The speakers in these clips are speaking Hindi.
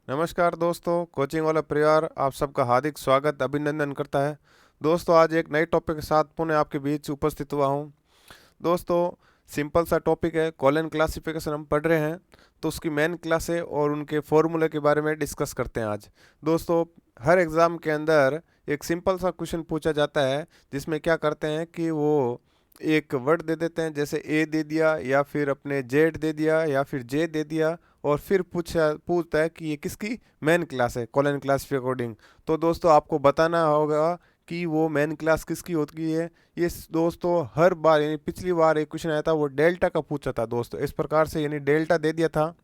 नमस्कार दोस्तों, कोचिंग वाला परिवार आप सबका हार्दिक स्वागत अभिनंदन करता है। दोस्तों, आज एक नए टॉपिक के साथ पुनः आपके बीच उपस्थित हुआ हूं। दोस्तों, सिंपल सा टॉपिक है, कॉलन क्लासिफिकेशन हम पढ़ रहे हैं, तो उसकी मेन क्लास है और उनके फॉर्मूले के बारे में डिस्कस करते हैं आज। दोस्तों, हर एग्ज़ाम के अंदर एक सिंपल सा क्वेश्चन पूछा जाता है, जिसमें क्या करते हैं कि वो एक वर्ड दे देते हैं, जैसे ए दे दिया या फिर अपने जेड दे दिया या फिर जे दे दिया, और फिर पूछता है कि ये किसकी मेन क्लास है कॉलन क्लास के अकॉर्डिंग। तो दोस्तों, आपको बताना होगा कि वो मेन क्लास किसकी होती है। ये दोस्तों हर बार, यानी पिछली बार एक क्वेश्चन आया था, वो डेल्टा का पूछा था दोस्तों, इस प्रकार से, यानी डेल्टा दे दिया था,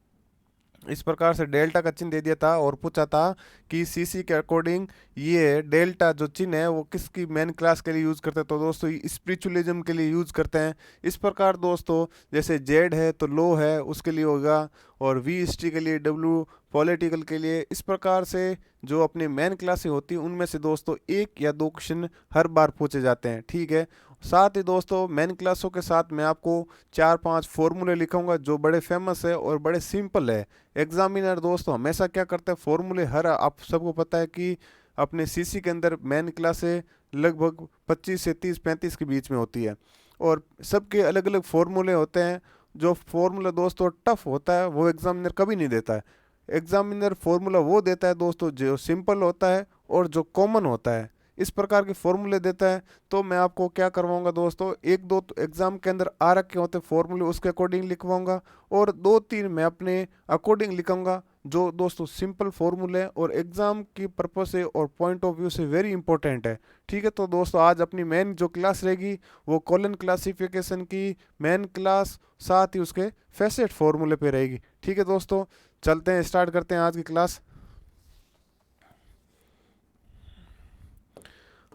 इस प्रकार से डेल्टा का चिन्ह दे दिया था और पूछा था कि सीसी के अकॉर्डिंग ये डेल्टा जो चिन्ह है वो किसकी मेन क्लास के लिए यूज करते हैं। तो दोस्तों, स्पिरिचुअलिज्म के लिए यूज करते हैं। इस प्रकार दोस्तों, जैसे जेड है तो लो है उसके लिए होगा, और वी हिस्ट्री के लिए, डब्ल्यू पॉलिटिकल के लिए। इस प्रकार से जो अपनी मेन क्लासें होती हैं उनमें से दोस्तों एक या दो क्वेश्चन हर बार पूछे जाते हैं, ठीक है। साथ ही दोस्तों, मेन क्लासों के साथ मैं आपको 4-5 फॉर्मूले लिखूंगा जो बड़े फेमस है और बड़े सिंपल है। एग्जामिनर दोस्तों हमेशा क्या करते हैं, फॉर्मूले, हर आप सबको पता है कि अपने सीसी के अंदर मेन क्लासें लगभग 25 से 30-35 के बीच में होती है, और सबके अलग अलग फॉर्मूले होते हैं। जो फॉर्मूला दोस्तों टफ होता है वो एग्जामिनर कभी नहीं देता है। एग्जामिनर फॉर्मूला वो देता है दोस्तों जो सिंपल होता है और जो कॉमन होता है, इस प्रकार के फॉर्मूले देता है। तो मैं आपको क्या करवाऊंगा दोस्तों, एक दो तो एग्जाम के अंदर आ रखे होते फॉर्मूले, उसके अकॉर्डिंग लिखवाऊंगा, और दो तीन मैं अपने अकॉर्डिंग लिखूंगा जो दोस्तों सिंपल फॉर्मूले और एग्जाम की पर्पज से और पॉइंट ऑफ व्यू से वेरी इंपॉर्टेंट है, ठीक है। तो दोस्तों, आज अपनी मेन जो क्लास रहेगी वो कॉलन क्लासिफिकेशन की मेन क्लास, साथ ही उसके फैसेट फॉर्मूले पे रहेगी, ठीक है। दोस्तों, चलते हैं, स्टार्ट करते हैं आज की क्लास।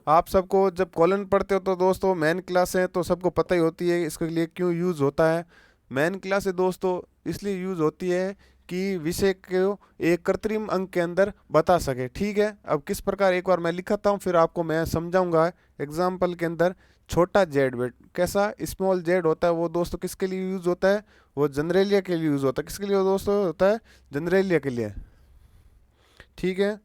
आप सबको जब कॉलन पढ़ते हो तो दोस्तों मेन क्लास है तो सबको पता ही होती है इसके लिए क्यों यूज़ होता है। मेन क्लास है दोस्तों इसलिए यूज़ होती है कि विषय को एक कृत्रिम अंक के अंदर बता सके, ठीक है। अब किस प्रकार, एक बार मैं लिखाता हूँ फिर आपको मैं समझाऊंगा एग्जाम्पल के अंदर। छोटा जेड, बेट कैसा स्मॉल जेड होता है वो दोस्तों किसके लिए यूज़ होता है, वो जनरेलिया के लिए यूज़ होता है। किसके लिए दोस्तों होता है, जनरेलिया के लिए, ठीक है।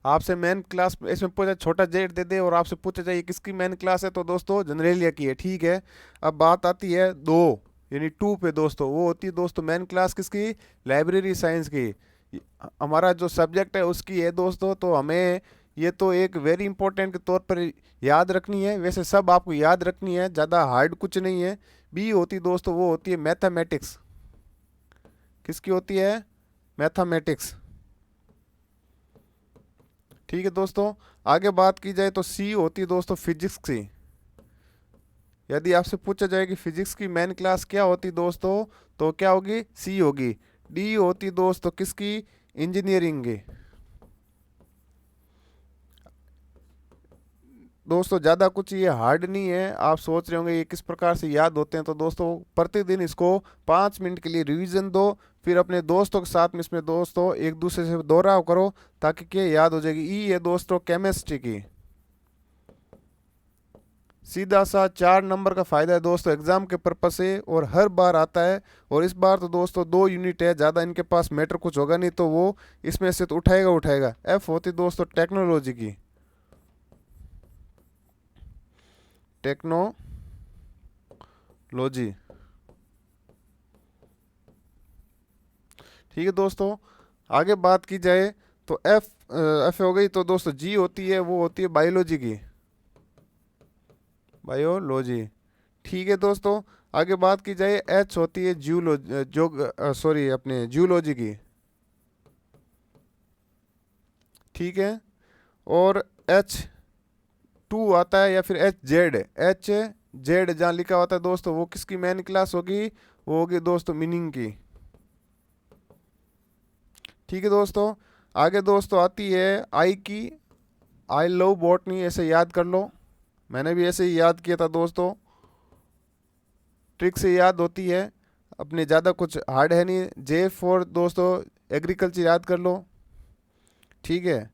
आपसे मेन क्लास इसमें पूछा छोटा जेड दे दे और आपसे पूछा जाए किसकी मेन क्लास है, तो दोस्तों जनरेलिया की है, ठीक है। अब बात आती है दो, यानी टू पे दोस्तों, वो होती है दोस्तों मेन क्लास किसकी, लाइब्रेरी साइंस की। हमारा जो सब्जेक्ट है उसकी है दोस्तों, तो हमें ये तो एक वेरी इंपॉर्टेंट के तौर पर याद रखनी है। वैसे सब आपको याद रखनी है, ज़्यादा हार्ड कुछ नहीं है। बी होती दोस्तों, वो होती है मैथमेटिक्स। किसकी होती है, मैथमेटिक्स, ठीक है दोस्तों। आगे बात की जाए तो सी होती है दोस्तों फिजिक्स की। यदि आपसे पूछा जाए कि फिजिक्स की मेन क्लास क्या होती दोस्तों, तो क्या होगी, सी होगी। डी होती दोस्तों किसकी, इंजीनियरिंग की। दोस्तों ज़्यादा कुछ ये हार्ड नहीं है, आप सोच रहे होंगे ये किस प्रकार से याद होते हैं, तो दोस्तों प्रतिदिन इसको 5 मिनट के लिए रिवीजन दो, फिर अपने दोस्तों के साथ में इसमें दोस्तों एक दूसरे से दोहराव करो ताकि क्या याद हो जाएगी। ई है दोस्तों केमिस्ट्री की। सीधा सा 4 नंबर का फायदा है दोस्तों एग्जाम के पर्पज से, और हर बार आता है। और इस बार तो दोस्तों 2 यूनिट है, ज़्यादा इनके पास मैटर कुछ होगा नहीं, तो वो इसमें से तो उठाएगा उठाएगा। एफ होती दोस्तों टेक्नोलॉजी की, टेक्नोलॉजी, ठीक है दोस्तों। आगे बात की जाए तो एफ, एफ हो गई, तो दोस्तों जी होती है, वो होती है बायोलॉजी की, बायोलॉजी, ठीक है दोस्तों। आगे बात की जाए एच होती है जियोलॉजी, जो सॉरी अपने जियोलॉजी की, ठीक है। और एच टू आता है या फिर एच जेड, एच जेड जहाँ लिखा होता है दोस्तों वो किसकी मेन क्लास होगी, वो होगी दोस्तों मीनिंग की, ठीक है दोस्तों। आगे दोस्तों आती है आई की, आई लव बॉटनी, ऐसे याद कर लो, मैंने भी ऐसे ही याद किया था दोस्तों, ट्रिक से याद होती है, अपने ज़्यादा कुछ हार्ड है नहीं। जे फॉर दोस्तों एग्रीकल्चर याद कर लो, ठीक है।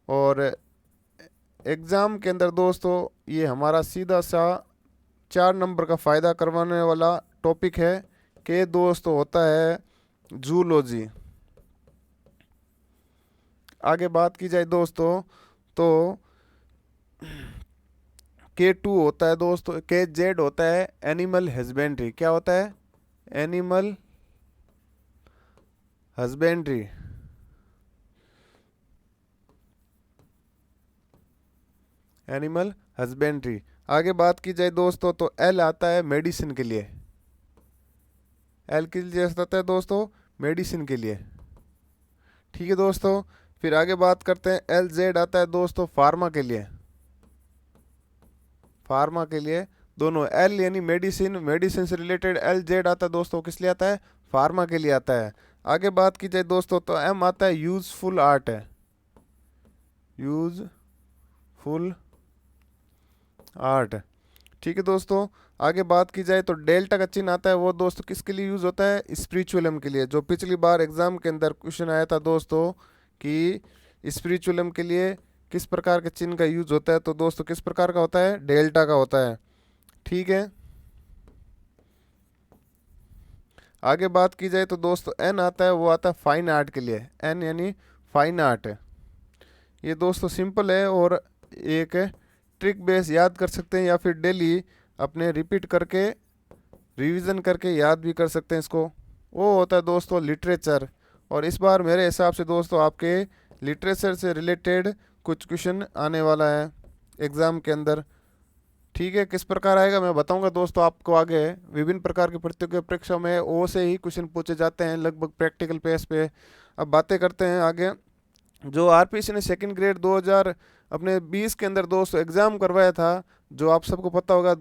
और एग्ज़ाम के अंदर दोस्तों ये हमारा सीधा सा 4 नंबर का फ़ायदा करवाने वाला टॉपिक है कि दोस्त होता है जूलॉजी। आगे बात की जाए दोस्तों तो K2 होता है दोस्तों, KZ होता है एनिमल हस्बेंड्री। क्या होता है? Animal husbandry. Animal husbandry. आगे बात की जाए दोस्तों तो L आता है मेडिसिन के लिए। L के लिए आता है दोस्तों मेडिसिन के लिए। ठीक है दोस्तों। फिर आगे बात करते हैं LZ आता है दोस्तों फार्मा के लिए। फार्मा के लिए दोनों L यानी मेडिसिन, मेडिसिन से रिलेटेड LZ आता है दोस्तों किस लिए आता है? फार्मा के लिए आता है। आगे बात की जाए दोस्तों तो M आता है यूजफुल आर्ट है। Useful art. ठीक है दोस्तों। आगे बात की जाए तो डेल्टा का चिन्ह आता है, वो दोस्तों किसके लिए यूज होता है? स्पिरिचुअलम के लिए। जो पिछली बार एग्जाम के अंदर क्वेश्चन आया था दोस्तों कि स्पिरिचुअलम के लिए किस प्रकार के चिन्ह का यूज होता है, तो दोस्तों किस प्रकार का होता है? डेल्टा का होता है। ठीक है। आगे बात की जाए तो दोस्तों एन आता है, वो आता है फाइन आर्ट के लिए। एन यानी फाइन आर्ट। ये दोस्तों सिंपल है और एक ट्रिक बेस याद कर सकते हैं या फिर डेली अपने रिपीट करके रिवीजन करके याद भी कर सकते हैं इसको। वो होता है दोस्तों लिटरेचर। और इस बार मेरे हिसाब से दोस्तों आपके लिटरेचर से रिलेटेड कुछ क्वेश्चन आने वाला है एग्ज़ाम के अंदर। ठीक है, किस प्रकार आएगा मैं बताऊंगा दोस्तों आपको आगे। विभिन्न प्रकार की प्रतियोगी परीक्षा में ओ से ही क्वेश्चन पूछे जाते हैं लगभग प्रैक्टिकल पेस पे। अब बातें करते हैं आगे। जो आरपीसी ने सेकंड ग्रेड 2000 अपने 20 के अंदर दोस्तों एग्ज़ाम करवाया था, जो आप सबको पता होगा,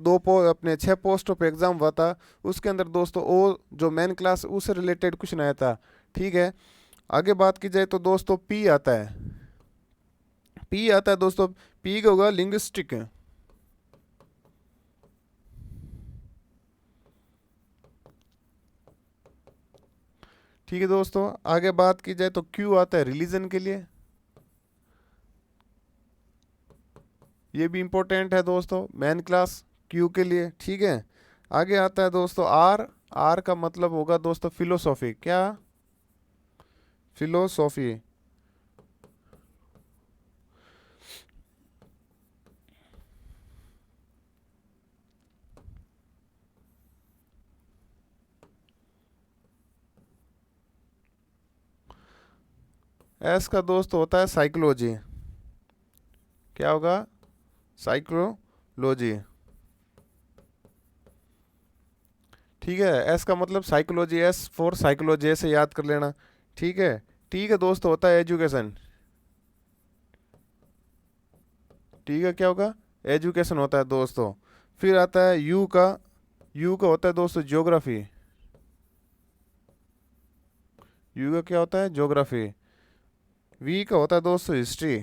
अपने 6 पोस्टों पे एग्ज़ाम हुआ था। उसके अंदर दोस्तों वो जो मेन क्लास उससे रिलेटेड क्वेश्चन आया था। ठीक है। आगे बात की जाए तो दोस्तों पी आता है। पी आता है दोस्तों, पी का होगा लिंग्विस्टिक। ठीक है दोस्तों। आगे बात की जाए तो क्यू आता है रिलीजन के लिए। ये भी इंपॉर्टेंट है दोस्तों, मेन क्लास क्यू के लिए। ठीक है। आगे आता है दोस्तों आर। आर का मतलब होगा दोस्तों फिलोसॉफी। क्या? फिलोसॉफी। एस का दोस्त होता है साइकोलॉजी। क्या होगा? साइकोलॉजी। ठीक है। एस का मतलब साइकोलॉजी, एस फॉर साइकोलॉजी, ऐसे याद कर लेना। ठीक है। टी का दोस्त होता है एजुकेशन। टी का क्या होगा? एजुकेशन होता है दोस्तों। फिर आता है यू का। यू का होता है दोस्तों ज्योग्राफी। यू का क्या होता है? ज्योग्राफी। वी का होता है दोस्तों हिस्ट्री।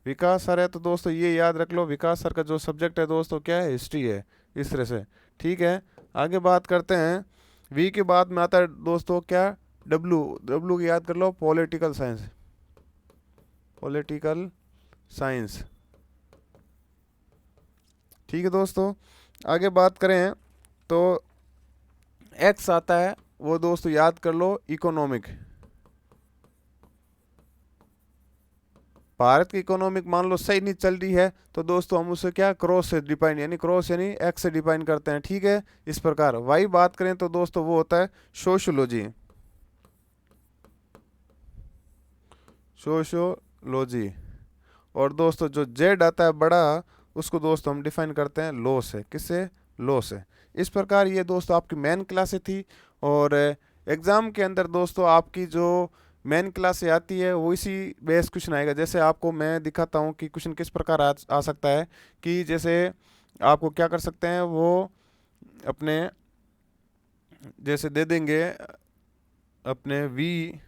विकास सर है तो दोस्तों ये याद रख लो, विकास सर का जो सब्जेक्ट है दोस्तों क्या है? हिस्ट्री है। इस तरह से। ठीक है। आगे बात करते हैं। वी के बाद में आता है दोस्तों क्या? डब्लू। डब्लू की याद कर लो, पॉलिटिकल साइंस। Political science. ठीक है दोस्तों। आगे बात करें तो एक्स आता है, वो दोस्तों याद कर लो इकोनॉमिक। भारत की इकोनॉमिक मान लो सही नहीं चल रही है तो दोस्तों हम उसे क्या क्रॉस से डिफाइन, यानी क्रॉस यानी एक्स से डिफाइन करते हैं। ठीक है। इस प्रकार वाई बात करें तो दोस्तों वो होता है सोशियोलॉजी। सोशियोलॉजी। और दोस्तों जो जेड आता है बड़ा, उसको दोस्तों हम डिफाइन करते हैं लॉ से। किससे? लॉ से। इस प्रकार ये दोस्तों आपकी मेन क्लासें थी। और एग्ज़ाम के अंदर दोस्तों आपकी जो मेन क्लास से आती है वो इसी बेस क्वेश्चन आएगा। जैसे आपको मैं दिखाता हूँ कि क्वेश्चन किस प्रकार आ सकता है। कि जैसे आपको क्या कर सकते हैं, वो अपने जैसे दे देंगे अपने वी।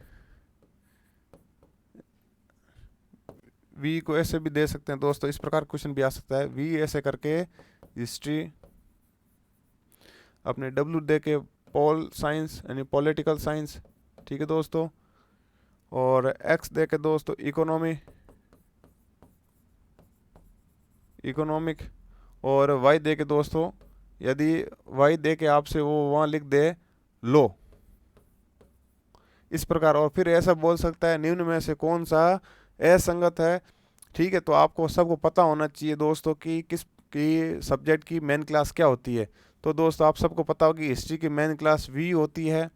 वी को ऐसे भी दे सकते हैं दोस्तों, इस प्रकार क्वेश्चन भी आ सकता है। वी ऐसे करके हिस्ट्री, अपने डब्ल्यू दे के पॉल साइंस यानी पॉलिटिकल साइंस। ठीक है दोस्तों। और एक्स दे के दोस्तों इकोनॉमी, इकोनॉमिक। और वाई दे के दोस्तों, यदि वाई दे के आपसे वो वहाँ लिख दे लो, इस प्रकार। और फिर ऐसा बोल सकता है निम्न में से कौन सा असंगत है। ठीक है, तो आपको सबको पता होना चाहिए दोस्तों कि किस की सब्जेक्ट की मेन क्लास क्या होती है। तो दोस्तों आप सबको पता होगी हिस्ट्री की मेन क्लास वी होती है,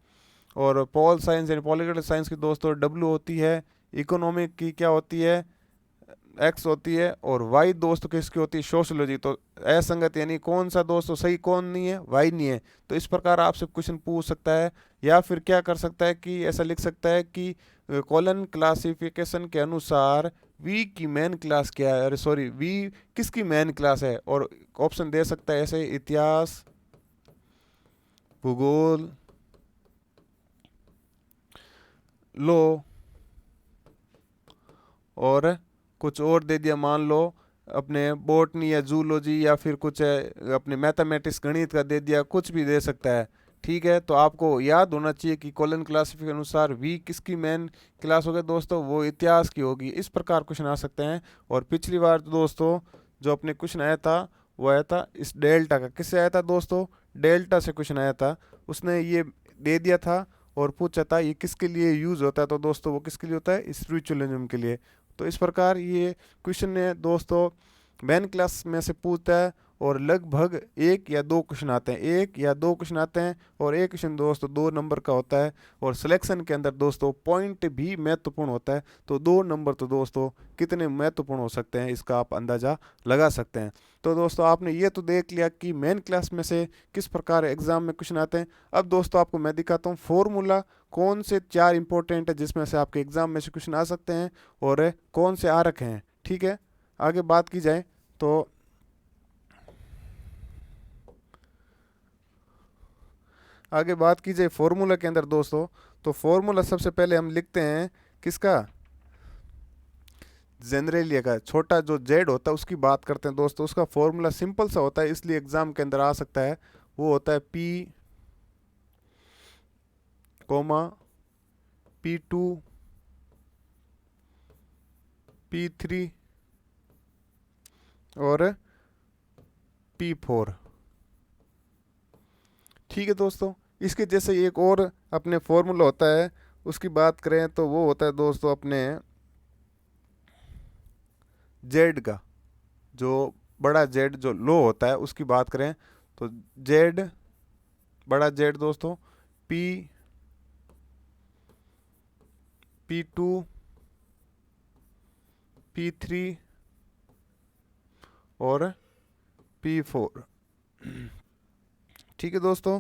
और pol science and political science की दोस्तों डब्ल्यू होती है। इकोनॉमिक की क्या होती है, एक्स होती है। और वाई दोस्तों किसकी होती है, सोशोलॉजी। तो असंगत यानी कौन सा दोस्तों सही कौन नहीं है, वाई नहीं है। तो इस प्रकार आपसे क्वेश्चन पूछ सकता है, या फिर क्या कर सकता है कि ऐसा लिख सकता है कि कॉलन क्लासिफिकेशन के अनुसार वी की मेन क्लास क्या है, अरे सॉरी वी किसकी मेन क्लास है। और ऑप्शन दे सकता है ऐसे इतिहास, भूगोल, लो, और कुछ और दे दिया, मान लो अपने बॉटनी या जूलॉजी, या फिर कुछ अपने मैथमेटिक्स गणित का दे दिया, कुछ भी दे सकता है। ठीक है, तो आपको याद होना चाहिए कि कॉलन क्लासिफिकेशन के अनुसार वी किसकी मेन क्लास होगी दोस्तों, वो इतिहास की होगी। इस प्रकार क्वेश्चन आ सकते हैं। और पिछली बार दोस्तों जो अपने क्वेश्चन आया था वो आया था इस डेल्टा का, किससे आया था दोस्तों, डेल्टा से क्वेश्चन आया था। उसने ये दे दिया था और पूछा था ये किसके लिए यूज होता है, तो दोस्तों वो किसके लिए होता है, स्पिरिचुअलिज्म के लिए। तो इस प्रकार ये क्वेश्चन ने दोस्तों मेन क्लास में से पूछता है, और लगभग एक या दो क्वेश्चन आते हैं, एक या दो क्वेश्चन आते हैं। और एक क्वेश्चन दोस्तों 2 नंबर का होता है। और सिलेक्शन के अंदर दोस्तों पॉइंट भी महत्वपूर्ण होता है। तो 2 नंबर तो दोस्तों कितने महत्वपूर्ण हो सकते हैं, इसका आप अंदाज़ा लगा सकते हैं। तो दोस्तों आपने ये तो देख लिया कि मेन क्लास में से किस प्रकार एग्जाम में क्वेश्चन आते हैं। अब दोस्तों आपको मैं दिखाता हूँ फॉर्मूला कौन से 4 इंपॉर्टेंट है जिसमें से आपके एग्जाम में से क्वेश्चन आ सकते हैं, और कौन से आ रखे हैं। ठीक है, आगे बात की जाए तो आगे बात की जाए फॉर्मूला के अंदर दोस्तों, तो फॉर्मूला सबसे पहले हम लिखते हैं किसका, जेनरेलिया का। छोटा जो जेड होता है उसकी बात करते हैं दोस्तों। उसका फॉर्मूला सिंपल सा होता है, इसलिए एग्जाम के अंदर आ सकता है। वो होता है पी कोमा P2 P3 और P4। ठीक है दोस्तों, इसके जैसे एक और अपने फॉर्मूला होता है, उसकी बात करें तो वो होता है दोस्तों अपने जेड का। जो बड़ा जेड जो लो होता है उसकी बात करें तो जेड, बड़ा जेड दोस्तों पी P2 P3 और P4। ठीक है दोस्तों,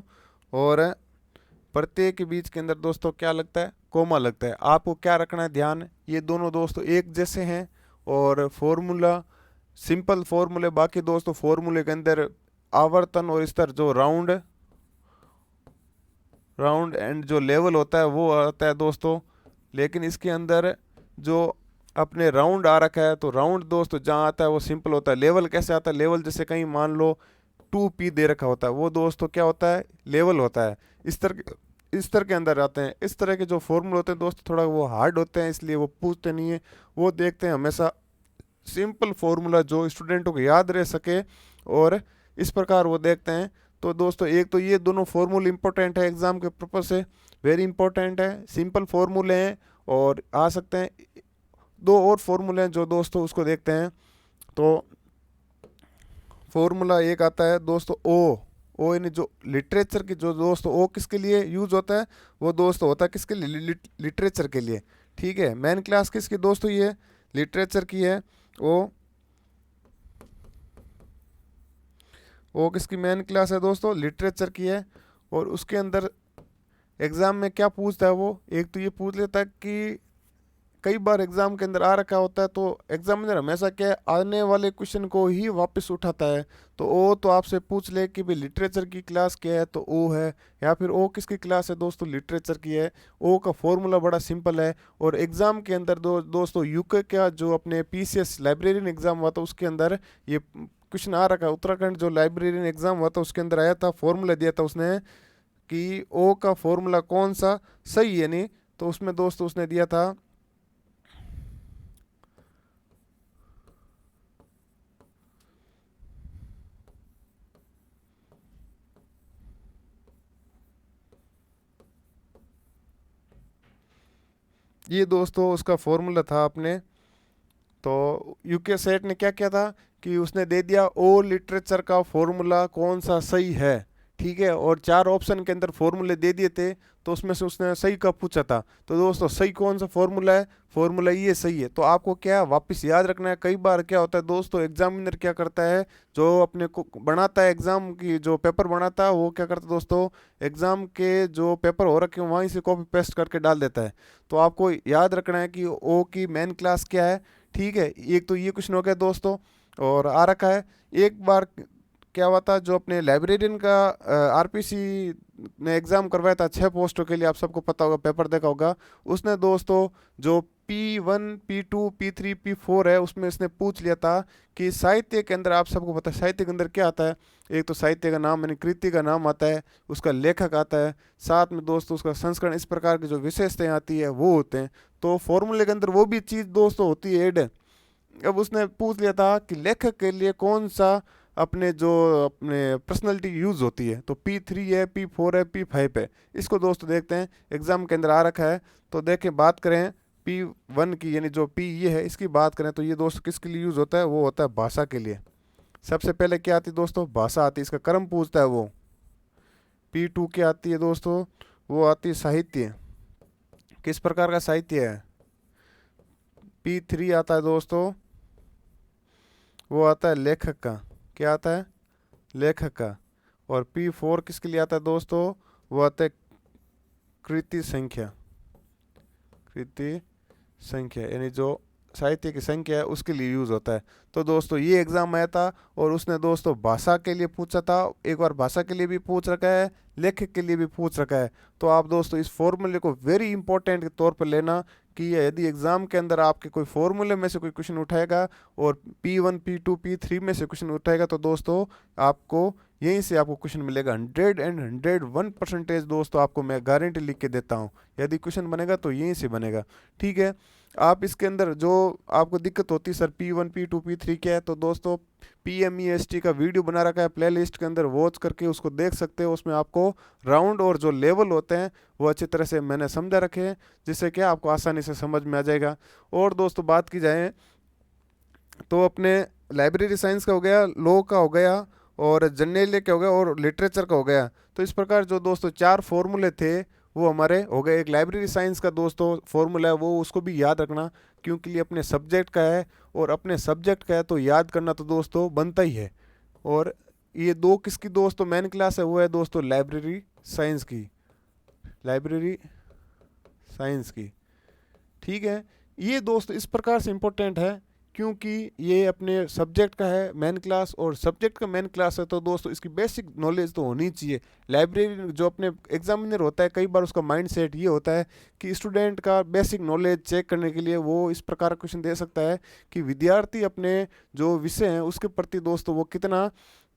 और प्रत्येक के बीच के अंदर दोस्तों क्या लगता है, कोमा लगता है। आपको क्या रखना है ध्यान, ये दोनों दोस्तों एक जैसे हैं। और फॉर्मूला सिंपल फॉर्मूले, बाकी दोस्तों फॉर्मूले के अंदर आवर्तन और स्तर जो राउंड राउंड एंड जो लेवल होता है वो आता है दोस्तों। लेकिन इसके अंदर जो अपने राउंड आ रखा है, तो राउंड दोस्तों जहाँ आता है वो सिंपल होता है। लेवल कैसे आता है, लेवल जैसे कहीं मान लो 2p दे रखा होता है, वो दोस्तों क्या होता है, लेवल होता है। इस तरह के अंदर आते हैं। इस तरह के जो फॉर्मूले होते हैं दोस्तों थोड़ा वो हार्ड होते हैं, इसलिए वो पूछते नहीं है। वो देखते हैं हमेशा सिंपल फॉर्मूला जो स्टूडेंटों को याद रह सके, और इस प्रकार वो देखते हैं। तो दोस्तों एक तो ये दोनों फॉर्मूले इंपॉर्टेंट है एग्जाम के पर्पज से, वेरी इंपॉर्टेंट है, सिंपल फॉर्मूले हैं। और आ सकते हैं दो और फॉर्मूले हैं जो दोस्तों उसको देखते हैं। तो फॉर्मूला एक आता है दोस्तों ओ। ओ यानी जो लिटरेचर की, जो दोस्तों ओ किसके लिए यूज होता है, वो दोस्तों होता है किसके लिए, लिटरेचर के लिए। ठीक है, मेन क्लास किसकी दोस्तों, ये लिटरेचर की है। ओ किसकी मेन क्लास है दोस्तों, लिटरेचर की है। और उसके अंदर एग्जाम में क्या पूछता है वो, एक तो ये पूछ लेता है कि कई बार एग्जाम के अंदर आ रखा होता है, तो एग्जामिनर हमेशा क्या है, आने वाले क्वेश्चन को ही वापस उठाता है। तो ओ तो आपसे पूछ ले कि भाई लिटरेचर की क्लास क्या है, तो ओ है। या फिर ओ किसकी क्लास है दोस्तों, लिटरेचर की है। ओ का फॉर्मूला बड़ा सिंपल है। और एग्जाम के अंदर दोस्तों यूके का जो अपने पीसीएस लाइब्रेरियन एग्जाम हुआ था उसके अंदर ये क्वेश्चन आ रखा है। उत्तराखंड जो लाइब्रेरियन एग्जाम हुआ था उसके अंदर आया था, फॉर्मूला दिया था उसने कि ओ का फॉर्मूला कौन सा सही है नहीं। तो उसमें दोस्तों उसने दिया था ये दोस्तों उसका फॉर्मूला था अपने। तो यूके सेट ने क्या किया था कि उसने दे दिया ओ लिटरेचर का फॉर्मूला कौन सा सही है, ठीक है, और चार ऑप्शन के अंदर फॉर्मूले दे दिए थे, तो उसमें से उसने सही का पूछा था। तो दोस्तों सही कौन सा फॉर्मूला है, फॉर्मूला ये सही है। तो आपको क्या वापस याद रखना है। कई बार क्या होता है दोस्तों, एग्जामिनर क्या करता है, जो अपने को बनाता है एग्जाम की जो पेपर बनाता है, वो क्या करता है दोस्तों, एग्जाम के जो पेपर हो रखे हैं वहीं से कॉपी पेस्ट करके डाल देता है। तो आपको याद रखना है कि ओ की मेन क्लास क्या है, ठीक है। एक तो ये क्वेश्चन हो गया दोस्तों, और आ रखा है। एक बार क्या हुआ था, जो अपने लाइब्रेरियन का आरपीसी ने एग्ज़ाम करवाया था 6 पोस्टों के लिए, आप सबको पता होगा, पेपर देखा होगा। उसने दोस्तों जो P1 P2 P3 P4 है, उसमें इसने पूछ लिया था कि साहित्य के अंदर, आप सबको पता है साहित्य के अंदर क्या आता है। एक तो साहित्य का नाम यानी कृति का नाम आता है, उसका लेखक आता है, साथ में दोस्तों उसका संस्करण, इस प्रकार की जो विशेषताएं आती है वो होते हैं। तो फॉर्मूले के अंदर वो भी चीज़ दोस्तों होती है ऐड। अब उसने पूछ लिया था कि लेखक के लिए कौन सा अपने जो अपने पर्सनैलिटी यूज़ होती है, तो P3 है, P4 है, P5 है। इसको दोस्तों देखते हैं, एग्जाम के अंदर आ रखा है। तो देखें, बात करें P1 की, यानी जो P ये है इसकी बात करें, तो ये दोस्तों किसके लिए यूज़ होता है, वो होता है भाषा के लिए। सबसे पहले क्या आती है दोस्तों, भाषा आती है, इसका क्रम पूछता है वो। P2 क्या आती है दोस्तों, वो आती है साहित्य, किस प्रकार का साहित्य है। P3 आता है दोस्तों, वो आता है लेखक का, क्या आता है, लेखक का। और P4 किसके लिए आता है दोस्तों, वो आता है कृति संख्या, कृति संख्या यानी जो साहित्य की संख्या है उसके लिए यूज़ होता है। तो दोस्तों ये एग्ज़ाम आया था, और उसने दोस्तों भाषा के लिए पूछा था, एक बार भाषा के लिए भी पूछ रखा है, लेखक के लिए भी पूछ रखा है। तो आप दोस्तों इस फॉर्मूले को वेरी इंपॉर्टेंट के तौर पर लेना, कि यदि एग्ज़ाम के अंदर आपके कोई फॉर्मूले में से कोई क्वेश्चन उठाएगा, और P1 P2 P3 में से क्वेश्चन उठाएगा, तो दोस्तों आपको यहीं से आपको क्वेश्चन मिलेगा। 101% दोस्तों, आपको मैं गारंटी लिख के देता हूँ, यदि क्वेश्चन बनेगा तो यहीं से बनेगा, ठीक है। आप इसके अंदर जो आपको दिक्कत होती है सर P1 P2 P3 क्या है, तो दोस्तों PMEST का वीडियो बना रखा है प्ले लिस्ट के अंदर, वॉच करके उसको देख सकते हो। उसमें आपको राउंड और जो लेवल होते हैं वो अच्छी तरह से मैंने समझा रखे हैं, जिससे क्या आपको आसानी से समझ में आ जाएगा। और दोस्तों बात की जाए तो अपने लाइब्रेरी साइंस का हो गया, लॉ का हो गया, और जनरल का हो गया, और लिटरेचर का हो गया। तो इस प्रकार जो दोस्तों चार फॉर्मूले थे वो हमारे हो गए। एक लाइब्रेरी साइंस का दोस्तों फॉर्मूला है, वो उसको भी याद रखना, क्योंकि ये अपने सब्जेक्ट का है, और अपने सब्जेक्ट का है तो याद करना तो दोस्तों बनता ही है। और ये दो किसकी दोस्तों मेन क्लास है, वो है दोस्तों लाइब्रेरी साइंस की, लाइब्रेरी साइंस की, ठीक है। ये दोस्त इस प्रकार से इम्पोर्टेंट है, क्योंकि ये अपने सब्जेक्ट का है मेन क्लास, और सब्जेक्ट का मेन क्लास है तो दोस्तों इसकी बेसिक नॉलेज तो होनी चाहिए। लाइब्रेरी जो अपने एग्जामिनर होता है, कई बार उसका माइंड सेट ये होता है कि स्टूडेंट का बेसिक नॉलेज चेक करने के लिए वो इस प्रकार का क्वेश्चन दे सकता है कि विद्यार्थी अपने जो विषय हैं उसके प्रति दोस्तों वो कितना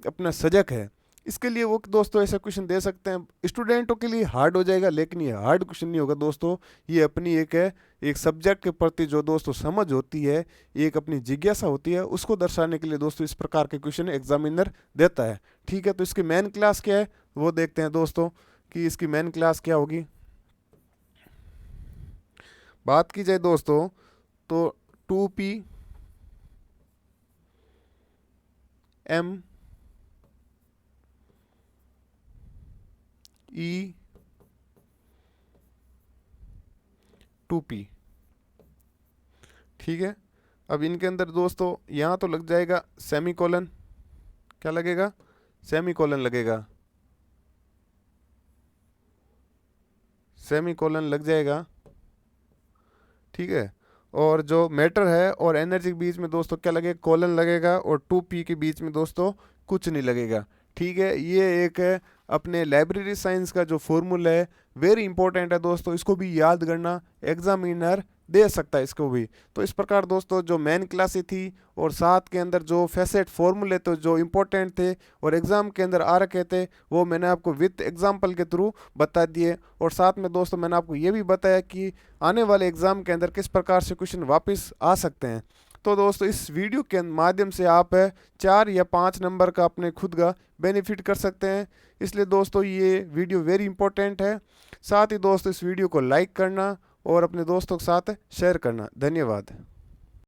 अपना सजग है। इसके लिए वो दोस्तों ऐसा क्वेश्चन दे सकते हैं। स्टूडेंटों के लिए हार्ड हो जाएगा, लेकिन ये हार्ड क्वेश्चन नहीं होगा दोस्तों। ये अपनी एक है, एक सब्जेक्ट के प्रति जो दोस्तों समझ होती है, एक अपनी जिज्ञासा होती है, उसको दर्शाने के लिए दोस्तों इस प्रकार के क्वेश्चन एग्जामिनर देता है, ठीक है। तो इसकी मेन क्लास क्या है वो देखते हैं दोस्तों, कि इसकी मेन क्लास क्या होगी। बात की जाए दोस्तों तो 2P M E 2P, ठीक है। अब इनके अंदर दोस्तों यहाँ तो लग जाएगा सेमी कॉलन, क्या लगेगा, सेमी कॉलन लगेगा, सेमी कॉलन लग जाएगा, ठीक है। और जो मैटर है और एनर्जी के बीच में दोस्तों क्या लगेगा, कॉलन लगेगा, और 2P के बीच में दोस्तों कुछ नहीं लगेगा, ठीक है। ये एक है अपने लाइब्रेरी साइंस का जो फॉर्मूला है, वेरी इंपॉर्टेंट है दोस्तों, इसको भी याद करना, एग्जामिनर दे सकता है इसको भी। तो इस प्रकार दोस्तों जो मेन क्लासेस थी, और साथ के अंदर जो फैसेट फॉर्मूले तो जो इम्पोर्टेंट थे और एग्ज़ाम के अंदर आ रखे थे, वो मैंने आपको विथ एग्जाम्पल के थ्रू बता दिए। और साथ में दोस्तों मैंने आपको ये भी बताया कि आने वाले एग्ज़ाम के अंदर किस प्रकार से क्वेश्चन वापस आ सकते हैं। तो दोस्तों इस वीडियो के माध्यम से आप 4 या 5 नंबर का अपने खुद का बेनिफिट कर सकते हैं। इसलिए दोस्तों ये वीडियो वेरी इंपॉर्टेंट है। साथ ही दोस्तों इस वीडियो को लाइक करना, और अपने दोस्तों के साथ शेयर करना। धन्यवाद।